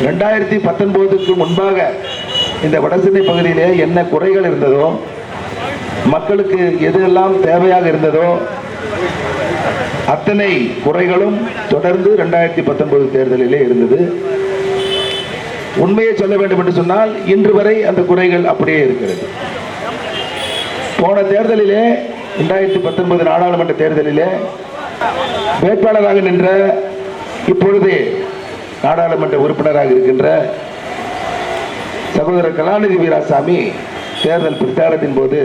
2019க்கு முன்பாக இந்த வடசென்னை பகுதியிலே என்ன குறைகள் இருந்ததோ, மக்களுக்கு எதெல்லாம் தேவையாக இருந்ததோ அத்தனை குறைகளும் தொடர்ந்து 2019 தேர்தலிலே இருந்தது. உண்மையை சொல்ல வேண்டும் என்று சொன்னால் இன்று வரை அந்த குறைகள் அப்படியே இருக்கிறது. போன தேர்தலிலே 2019 நாடாளுமன்ற தேர்தலிலே வேட்பாளராக நின்ற இப்பொழுது நாடாளுமன்ற உறுப்பினராக இருக்கின்ற சகோதரர் கலாநிதி வீராசாமி தேர்தல் பிரச்சாரத்தின் போது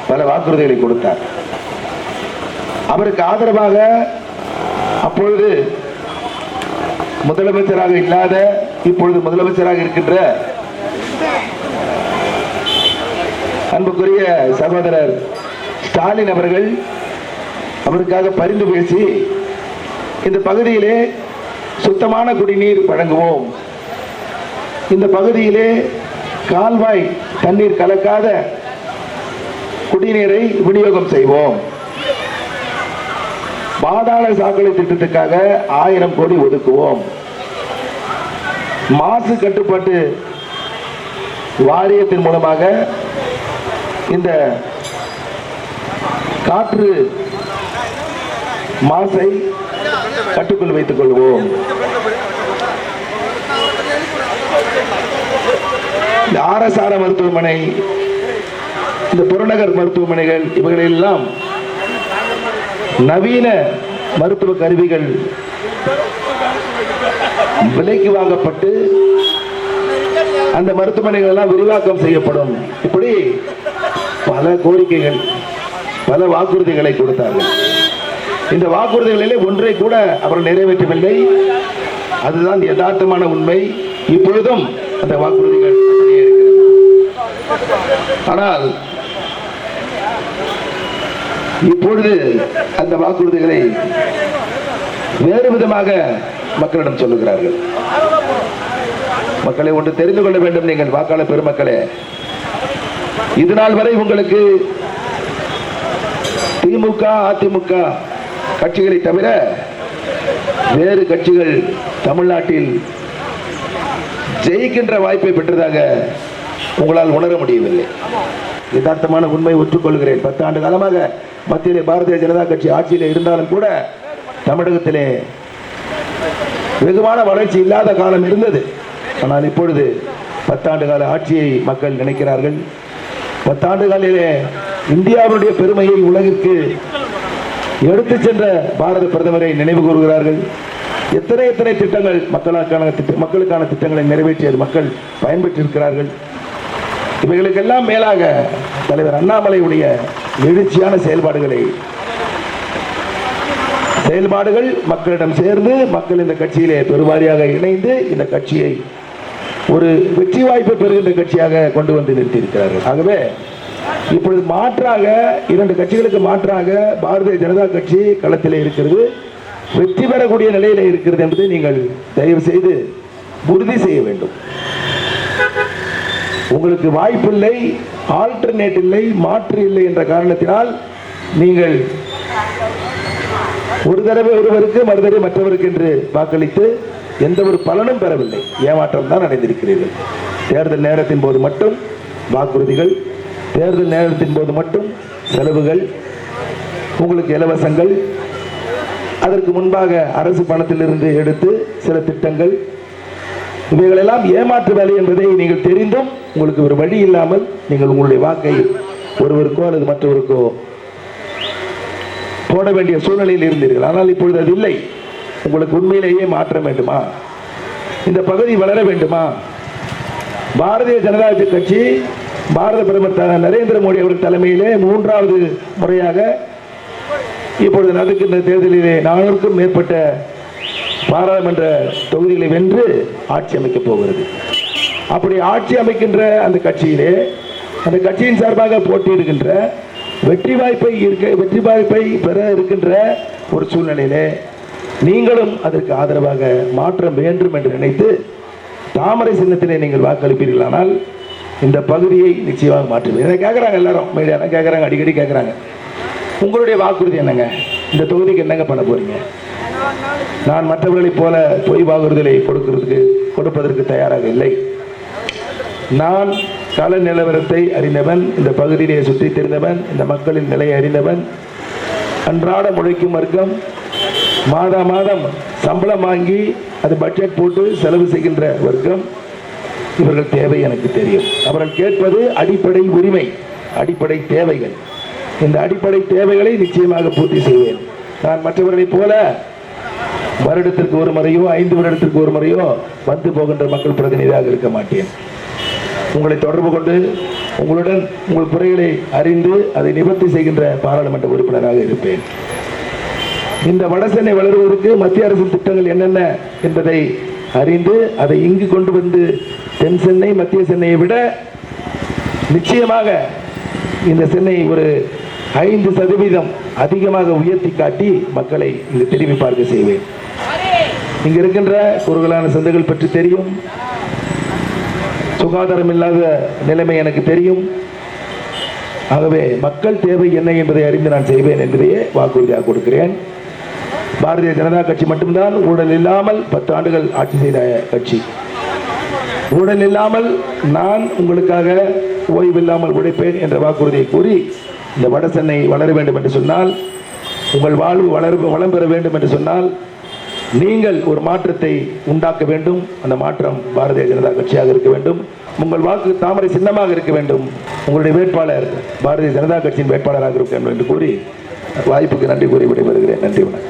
பல வாக்குறுதிகளை கொடுத்தார். அவருக்கு ஆதரவாக அப்பொழுது முதலமைச்சராக இல்லாத இப்பொழுது முதலமைச்சராக இருக்கின்ற அன்புக்குரிய சகோதரர் ஸ்டாலின் அவர்கள் அவருக்காக பரிந்து பேசி இந்த பகுதியிலே சுத்தமான குடிநீர் வழங்குவோம், இந்த பகுதியிலே கால்வாய் தண்ணீர் கலக்காத குடிநீரை விநியோகம் செய்வோம், பாதாள சாக்கடை திட்டத்துக்காக 1000 கோடி ஒதுக்குவோம், மாசு கட்டுப்பாட்டு வாரியத்தின் மூலமாக இந்த காற்று மாசை கட்டுக்குள் வைத்துக் கொள்வோம், இந்த ஆர்எஸ்ஆர் மருத்துவமனை, இந்த புறநகர் மருத்துவமனைகள் இவைகளெல்லாம் நவீன மருத்துவ கருவிகள் விலைக்கு வாங்கப்பட்டு அந்த மருத்துவமனைகள் எல்லாம் விரிவாக்கம் செய்யப்படும். இப்படி பல கோரிக்கைகள், பல வாக்குறுதிகளை கொடுத்தார்கள். இந்த வாக்குறுதிகளிலே ஒன்றை கூட அவர்கள் நிறைவேற்றவில்லை. அதுதான் யதார்த்தமான உண்மை. இப்பொழுதும் அந்த வாக்குறுதிகள் இருக்கிறது. ஆனால் இப்பொழுது அந்த வாக்குறுதிகளை வேறு விதமாக மக்களிடம் சொல்லுகிறார்கள். மக்களை ஒன்று தெரிந்து கொள்ள வேண்டும், நீங்கள் வாக்காளர் பெருமக்களே, இதுநாள் வரை உங்களுக்கு திமுக அதிமுக கட்சிகளை தவிர வேறு கட்சிகள் தமிழ்நாட்டில் ஜெயிக்கின்ற வாய்ப்பை பெற்றதாக உங்களால் உணர முடியவில்லை. யதார்த்தமான உண்மை ஒற்றுக்கொள்கிறேன். 10 ஆண்டு காலமாக மத்தியிலே பாரதிய ஜனதா கட்சி ஆட்சியில் இருந்தாலும் கூட தமிழகத்திலே வெகுவான வளர்ச்சி இல்லாத காலம் இருந்தது. ஆனால் இப்பொழுது 10 ஆண்டு கால ஆட்சியை மக்கள் நினைக்கிறார்கள். 10 ஆண்டு காலிலே இந்தியாவுடைய பெருமையை உலகிற்கு எடுத்து சென்ற பாரத பிரதமரை நினைவு கூறுகிறார்கள். எத்தனை எத்தனை திட்டங்கள் மக்களுக்கான திட்டங்களை நிறைவேற்றிய மக்கள் பயன்பெற்றிருக்கிறார்கள். இவைகளுக்கெல்லாம் மேலாக தலைவர் அண்ணாமலையுடைய எழுச்சியான செயல்பாடுகள் மக்களிடம் சேர்ந்து மக்கள் இந்த கட்சியிலே பெருவாரியாக இணைந்து இந்த கட்சியை ஒரு வெற்றி வாய்ப்பை பெறுகின்ற கட்சியாக கொண்டு வந்து நிறுத்தியிருக்கிறார்கள். ஆகவே இப்பொழுது மாற்றாக 2 கட்சிகளுக்கு மாற்றாக பாரதிய ஜனதா கட்சி களத்திலே இருக்கிறது, வெற்றி பெறக்கூடிய நிலையில இருக்கிறது என்பதை நீங்கள் தயவு செய்து உறுதி செய்ய வேண்டும். உங்களுக்கு வாய்ப்பில்லை, ஆல்டர்னேட் இல்லை, மாற்று இல்லை என்ற காரணத்தினால் நீங்கள் ஒரு தடவை ஒருவருக்கு மறுதடவை மற்றவருக்கு என்று வாக்களித்து எந்த ஒரு பலனும் பெறவில்லை, ஏமாற்றம் தான் அடைந்திருக்கிறீர்கள். தேர்தல் நேரத்தின் போது மட்டும் வாக்குறுதிகள், தேர்தல் நேரத்தின் போது மட்டும் செலவுகள், உங்களுக்கு இலவசங்கள், அதற்கு முன்பாக அரசு பணத்திலிருந்து எடுத்து சில திட்டங்கள், இவைகளெல்லாம் ஏமாற்று வேலை என்பதை நீங்கள் தெரிந்தும் உங்களுக்கு ஒரு வழி இல்லாமல் நீங்கள் உங்களுடைய வாக்கை ஒருவருக்கோ அல்லது மற்றவருக்கோ போட வேண்டிய சூழ்நிலையில் இருந்தீர்கள். ஆனால் இப்பொழுது அது இல்லை. உங்களுக்கு உண்மையிலேயே மாற்றம் வேண்டுமா, இந்த பகுதி வளர வேண்டுமா, பாரதிய ஜனதா கட்சி பாரத பிரதமர் நரேந்திர மோடி அவர்கள் தலைமையிலே 3வது முறையாக இப்பொழுது நடக்கின்ற தேர்தலிலே 400க்கும் மேற்பட்ட பாராளுமன்ற தொகுதிகளை வென்று ஆட்சி அமைக்கப் போகிறது. அப்படி ஆட்சி அமைக்கின்ற அந்த கட்சியிலே அந்த கட்சியின் சார்பாக போட்டியிடுகின்ற வெற்றி வாய்ப்பை பெற இருக்கின்ற ஒரு சூழ்நிலையிலே நீங்களும் அதற்கு ஆதரவாக மாற்றம் வேண்டும் என்று நினைத்து தாமரை சின்னத்திலே நீங்கள் வாக்களிப்பீர்களானால் இந்த பகுதியை நிச்சயமாக மாற்றுவீர்கள். இதை கேட்குறாங்க எல்லாரும், மீடியா கேட்குறாங்க, அடிக்கடி கேட்குறாங்க, உங்களுடைய வாக்குறுதி என்னங்க, இந்த தொகுதிக்கு என்னங்க பண்ண போறீங்க? நான் மற்றவர்களைப் போல பொய் வாக்குறுதிகளை கொடுக்கிறதுக்கு கொடுப்பதற்கு தயாராக இல்லை. நான் கள நிலவரத்தை அறிந்தவன், இந்த பகுதியிலே சுற்றி தெரிந்தவன், இந்த மக்களின் நிலையை அறிந்தவன். அன்றாட உழைக்கும் வர்க்கம் மாதா மாதம் சம்பளம் வாங்கி அது பட்ஜெட் போட்டு செலவு செய்கின்ற வர்க்கம். இவர்கள் தேவை எனக்கு தெரியும். அவர்கள் கேட்பது அடிப்படை உரிமை, அடிப்படை தேவைகள். இந்த அடிப்படை தேவைகளை நிச்சயமாக பூர்த்தி செய்வேன். நான் மற்றவர்களைப் போல வருடத்திற்கு ஒரு முறையோ 5 வருடத்திற்கு ஒரு முறையோ வந்து போகின்ற மக்கள் பிரதிநிதியாக இருக்க மாட்டேன். உங்களை தொடர்பு கொண்டு உங்களுடன் உங்கள் குறைகளை அறிந்து அதை நிவர்த்தி செய்கின்ற பாராளுமன்ற உறுப்பினராக இருப்பேன். இந்த வடசென்னை வளர்வதற்கு மத்திய அரசின் திட்டங்கள் என்னென்ன என்பதை அறிந்து அதை இங்கு கொண்டு வந்து தென் சென்னை மத்திய சென்னையை விட நிச்சயமாக இந்த சென்னை ஒரு 5% அதிகமாக உயர்த்தி காட்டி மக்களை இங்கு திரும்பி பார்க்க செய்வேன். இங்க இருக்கின்ற குறுகலான சந்தைகள் பற்றி தெரியும், சுகாதாரம் இல்லாத நிலைமை எனக்கு தெரியும். ஆகவே மக்கள் தேவை என்ன என்பதை அறிந்து நான் செய்வேன் என்பதையே வாக்குறுதியாக கொடுக்கிறேன். பாரதிய ஜனதா கட்சி மட்டும்தான் ஊழல் இல்லாமல் 10 ஆண்டுகள் ஆட்சி செய்த கட்சி. ஊழல் இல்லாமல் நான் உங்களுக்காக ஓய்வில்லாமல் உழைப்பேன் என்ற வாக்குறுதியை கூறி இந்த வட சென்னை வளர வேண்டும் என்று சொன்னால், உங்கள் வாழ்வு வளம் பெற வேண்டும் என்று சொன்னால், நீங்கள் ஒரு மாற்றத்தை உண்டாக்க வேண்டும். அந்த மாற்றம் பாரதிய ஜனதா கட்சியாக இருக்க வேண்டும். உங்கள் வாக்கு தாமரை சின்னமாக இருக்க வேண்டும். உங்களுடைய வேட்பாளர் பாரதிய ஜனதா கட்சியின் வேட்பாளராக இருக்க வேண்டும் என்று கூறி வாய்ப்புக்கு நன்றி கூறி விடைபெறுகிறேன். நன்றி, வணக்கம்.